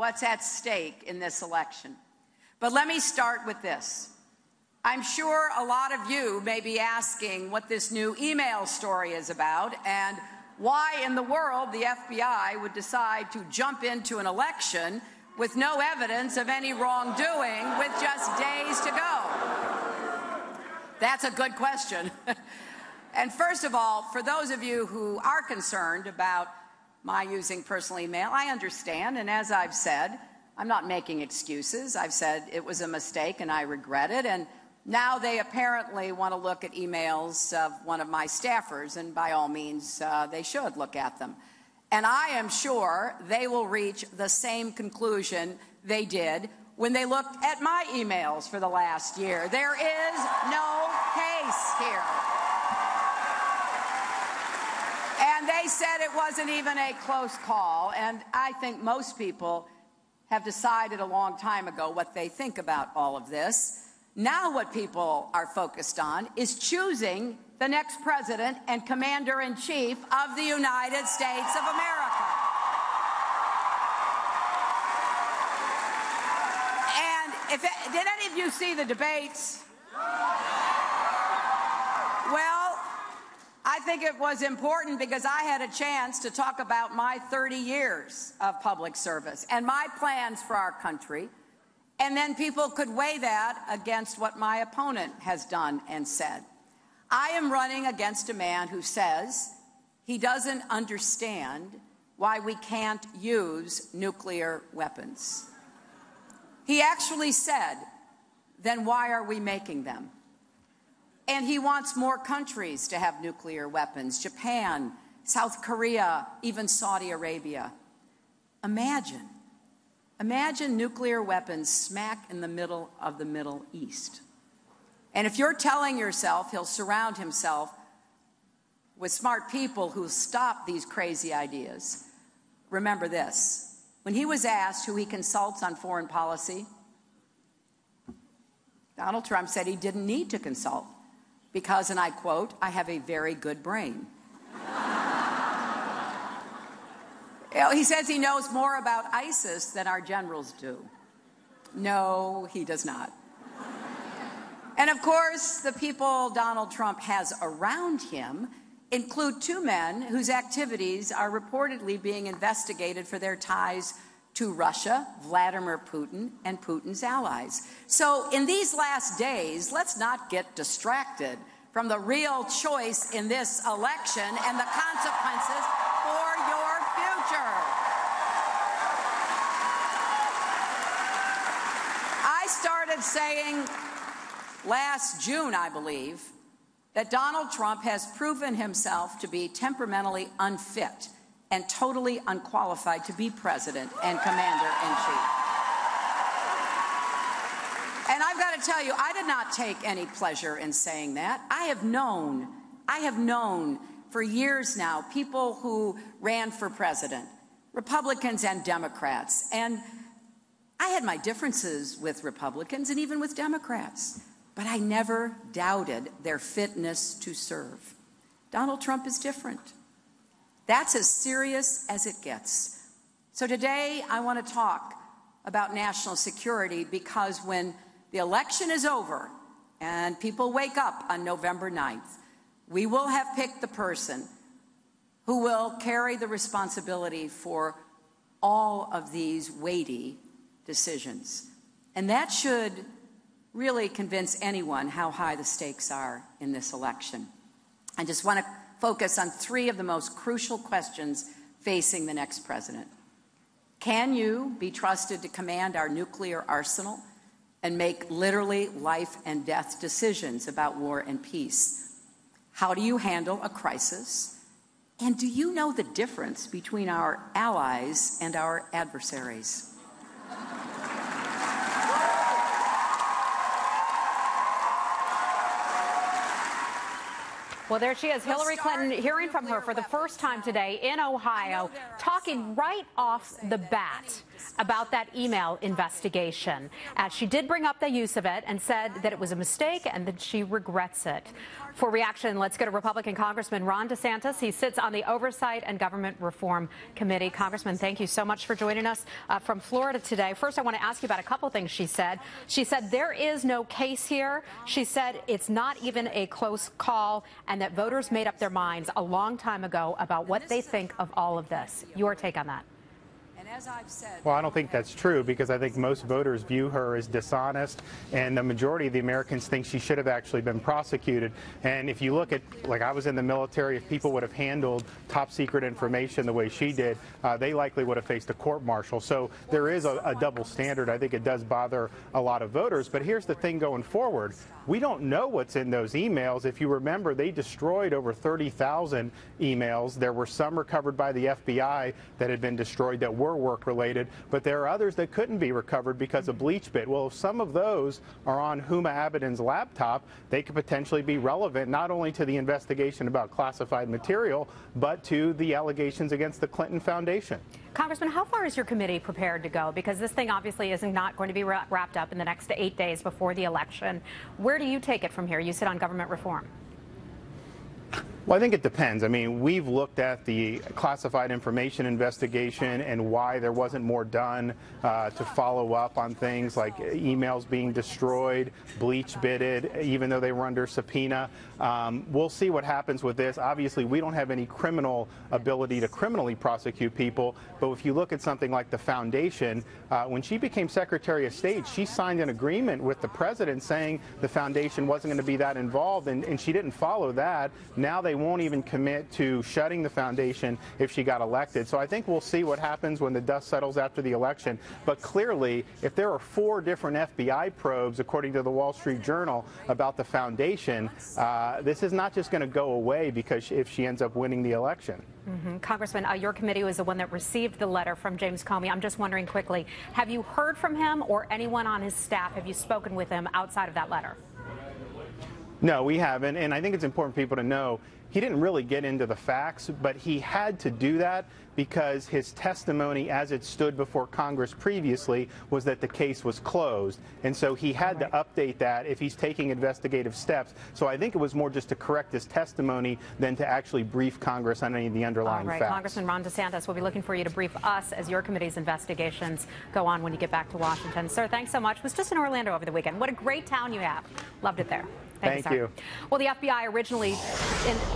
what's at stake in this election. But let me start with this. I'm sure a lot of you may be asking what this new email story is about and why in the world the FBI would decide to jump into an election with no evidence of any wrongdoing with just days to go. That's a good question. And first of all, for those of you who are concerned about my using personal email, I understand, and as I've said, I'm not making excuses. I've said it was a mistake and I regret it, and now they apparently want to look at emails of one of my staffers, and by all means, they should look at them. And I am sure they will reach the same conclusion they did when they looked at my emails for the last year. There is no case here. And they said it wasn't even a close call, and I think most people have decided a long time ago what they think about all of this. Now what people are focused on is choosing the next president and commander-in-chief of the United States of America. And did any of you see the debates? Well, I think it was important because I had a chance to talk about my 30 years of public service and my plans for our country. And then people could weigh that against what my opponent has done and said. I am running against a man who says he doesn't understand why we can't use nuclear weapons. He actually said, then why are we making them? And he wants more countries to have nuclear weapons: Japan, South Korea, even Saudi Arabia. Imagine nuclear weapons smack in the middle of the Middle East. And if you're telling yourself he'll surround himself with smart people who stop these crazy ideas, remember this. When he was asked who he consults on foreign policy, Donald Trump said he didn't need to consult because, and I quote, "I have a very good brain." He says he knows more about ISIS than our generals do. No, he does not. And of course, the people Donald Trump has around him include two men whose activities are reportedly being investigated for their ties to Russia, Vladimir Putin, and Putin's allies. So in these last days, let's not get distracted from the real choice in this election and the consequences for your future. I started saying last June, I believe, that Donald Trump has proven himself to be temperamentally unfit and totally unqualified to be president and commander-in-chief. And I've got to tell you, I did not take any pleasure in saying that. I have known for years now people who ran for president, Republicans and Democrats, and I had my differences with Republicans and even with Democrats, but I never doubted their fitness to serve. Donald Trump is different. That's as serious as it gets. So today I want to talk about national security because when the election is over and people wake up on November 9th, we will have picked the person who will carry the responsibility for all of these weighty decisions. And that should really convince anyone how high the stakes are in this election. I just want to focus on three of the most crucial questions facing the next president. Can you be trusted to command our nuclear arsenal and make literally life and death decisions about war and peace? How do you handle a crisis? And do you know the difference between our allies and our adversaries? Well, there she is, Hillary Clinton, hearing from her for the first time today in Ohio, talking talking right off the bat about that email investigation. She did bring up the use of it and said that it was a mistake and that she regrets it. For reaction, let's go to Republican Congressman Ron DeSantis. He sits on the Oversight and Government Reform Committee. Congressman, thank you so much for joining us from Florida today. First, I want to ask you about a couple things she said. She said there is no case here. She said it's not even a close call and that voters made up their minds a long time ago about what they think of all of this. Your take on that? As I've said, well, I don't think that's true because I think most voters view her as dishonest, and the majority of the Americans think she should have actually been prosecuted. And if you look at, like I was in the military, if people would have handled top secret information the way she did, they likely would have faced a court-martial. So there is a double standard. I think it does bother a lot of voters. But here's the thing going forward. We don't know what's in those emails. If you remember, they destroyed over 30,000 emails. There were some recovered by the FBI that had been destroyed that were work-related, but there are others that couldn't be recovered because of BleachBit. Well, if some of those are on Huma Abedin's laptop, they could potentially be relevant not only to the investigation about classified material, but to the allegations against the Clinton Foundation. Congressman, how far is your committee prepared to go? Because this thing obviously is not going to be wrapped up in the next 8 days before the election. Where do you take it from here? You sit on government reform. Well, I think it depends. I mean, we've looked at the classified information investigation and why there wasn't more done to follow up on things like emails being destroyed, BleachBitted, even though they were under subpoena. We'll see what happens with this. Obviously, we don't have any criminal ability to criminally prosecute people, but if you look at something like the foundation, when she became Secretary of State, she signed an agreement with the president saying the foundation wasn't going to be that involved, and she didn't follow that. Now they won't even commit to shutting the foundation if she got elected. So I think we'll see what happens when the dust settles after the election. But clearly, if there are 4 different FBI probes, according to the Wall Street Journal, about the foundation, this is not just going to go away because if she ends up winning the election. Congressman, your committee was the one that received the letter from James Comey. I'm just wondering quickly, have you heard from him or anyone on his staff? Have you spoken with him outside of that letter? No, we haven't, and I think it's important for people to know he didn't really get into the facts, but he had to do that because his testimony as it stood before Congress previously was that the case was closed. And so he had to update that if he's taking investigative steps. So I think it was more just to correct his testimony than to actually brief Congress on any of the underlying facts. Congressman Ron DeSantis, we'll be looking for you to brief us as your committee's investigations go on when you get back to Washington. Sir, thanks so much. Was just in Orlando over the weekend. What a great town you have. Loved it there. Thank you. Well, the FBI originally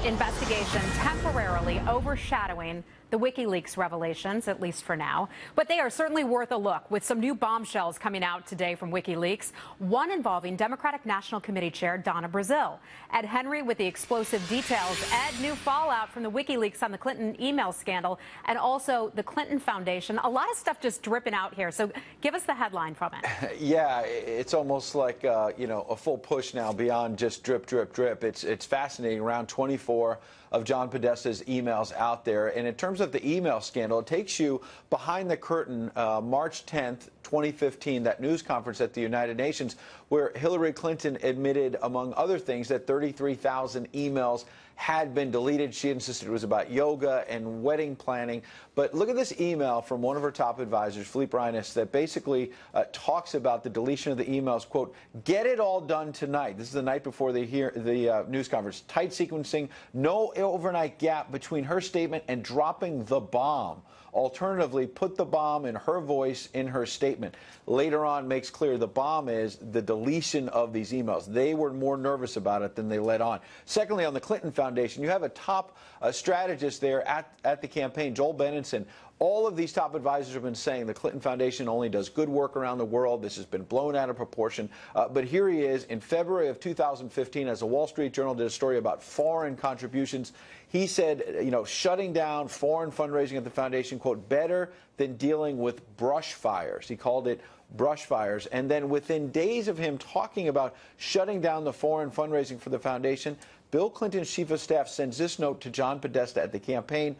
investigation temporarily overshadowing the WikiLeaks revelations, at least for now. But they are certainly worth a look, with some new bombshells coming out today from WikiLeaks, one involving Democratic National Committee Chair Donna Brazile. Ed Henry with the explosive details. Ed, new fallout from the WikiLeaks on the Clinton email scandal and also the Clinton Foundation. A lot of stuff just dripping out here. So give us the headline from it. Yeah, it's almost like, you know, a full push now beyond just drip, drip, drip. It's fascinating. Around 24 of John Podesta's emails out there. And in terms of the email scandal, it takes you behind the curtain, March 10th, 2015, that news conference at the United Nations, where Hillary Clinton admitted, among other things, that 33,000 emails had been deleted. She insisted it was about yoga and wedding planning. But look at this email from one of her top advisors, Philippe Reines, that basically talks about the deletion of the emails, quote, get it all done tonight. This is the night before the news conference. Tight sequencing, no overnight gap between her statement and dropping the bomb. Alternatively, put the bomb in her voice in her statement. Later on, makes clear the bomb is the deletion of these emails. They were more nervous about it than they let on. Secondly, on the Clinton Foundation, you have a top strategist there at the campaign, Joel Benenson. All of these top advisors have been saying the Clinton Foundation only does good work around the world. This has been blown out of proportion. But here he is in February of 2015, as the Wall Street Journal did a story about foreign contributions. He said, you know, shutting down foreign fundraising at the foundation, quote, better than dealing with brush fires. He called it brush fires. And then within days of him talking about shutting down the foreign fundraising for the foundation, Bill Clinton's chief of staff sends this note to John Podesta at the campaign,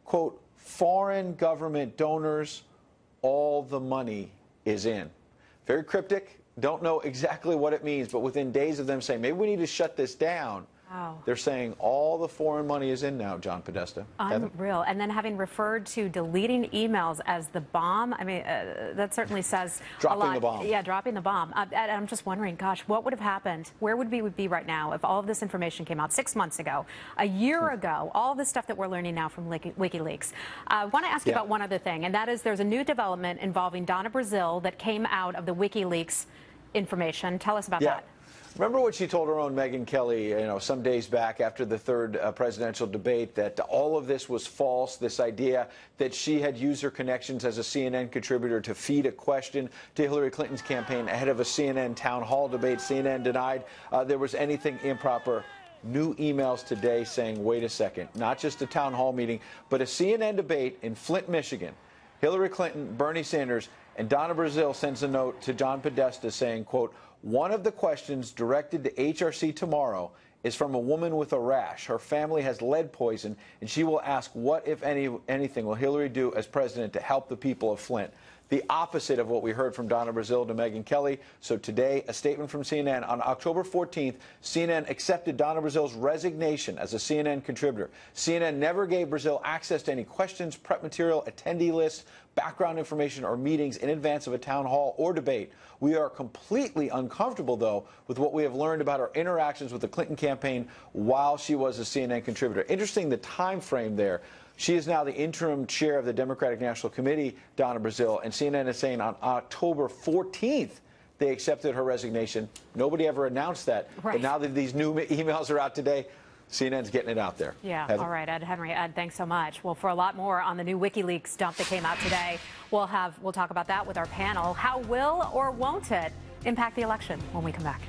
quote, foreign government donors, all the money is in. Very cryptic. Don't know exactly what it means, but within days of them saying, maybe we need to shut this down, Wow. They're saying all the foreign money is in now, John Podesta. Unreal. And then having referred to deleting emails as the bomb, I mean, that certainly says dropping a lot. The bomb. Yeah, dropping the bomb. I'm just wondering, gosh, what would have happened? Where would we be right now if all of this information came out 6 months ago, a year ago, all of the stuff that we're learning now from WikiLeaks? I want to ask you about one other thing, and that is there's a new development involving Donna Brazile that came out of the WikiLeaks information. Tell us about that. Remember what she told her own Megyn Kelly, some days back after the third presidential debate, that all of this was false, this idea that she had used her connections as a CNN contributor to feed a question to Hillary Clinton's campaign ahead of a CNN town hall debate. CNN denied there was anything improper. New emails today saying, wait a second, not just a town hall meeting, but a CNN debate in Flint, Michigan. Hillary Clinton, Bernie Sanders, and Donna Brazile sends a note to John Podesta saying, quote, one of the questions directed to HRC tomorrow is from a woman with a rash. Her family has lead poison, and she will ask what, if anything, will Hillary do as president to help the people of Flint. The opposite of what we heard from Donna Brazile to Megyn Kelly. So today, a statement from CNN. On October 14th, CNN accepted Donna Brazile's resignation as a CNN contributor. CNN never gave Brazile access to any questions, prep material, attendee lists, background information, or meetings in advance of a town hall or debate. We are completely uncomfortable, though, with what we have learned about her interactions with the Clinton campaign while she was a CNN contributor. Interesting, the time frame there. She is now the interim chair of the Democratic National Committee, Donna Brazile, and CNN is saying on October 14th they accepted her resignation. Nobody ever announced that. Right. But now that these new emails are out today, CNN's getting it out there. Yeah, Heather? All right, Ed Henry. Ed, thanks so much. Well, for a lot more on the new WikiLeaks dump that came out today, we'll talk about that with our panel. How will or won't it impact the election when we come back?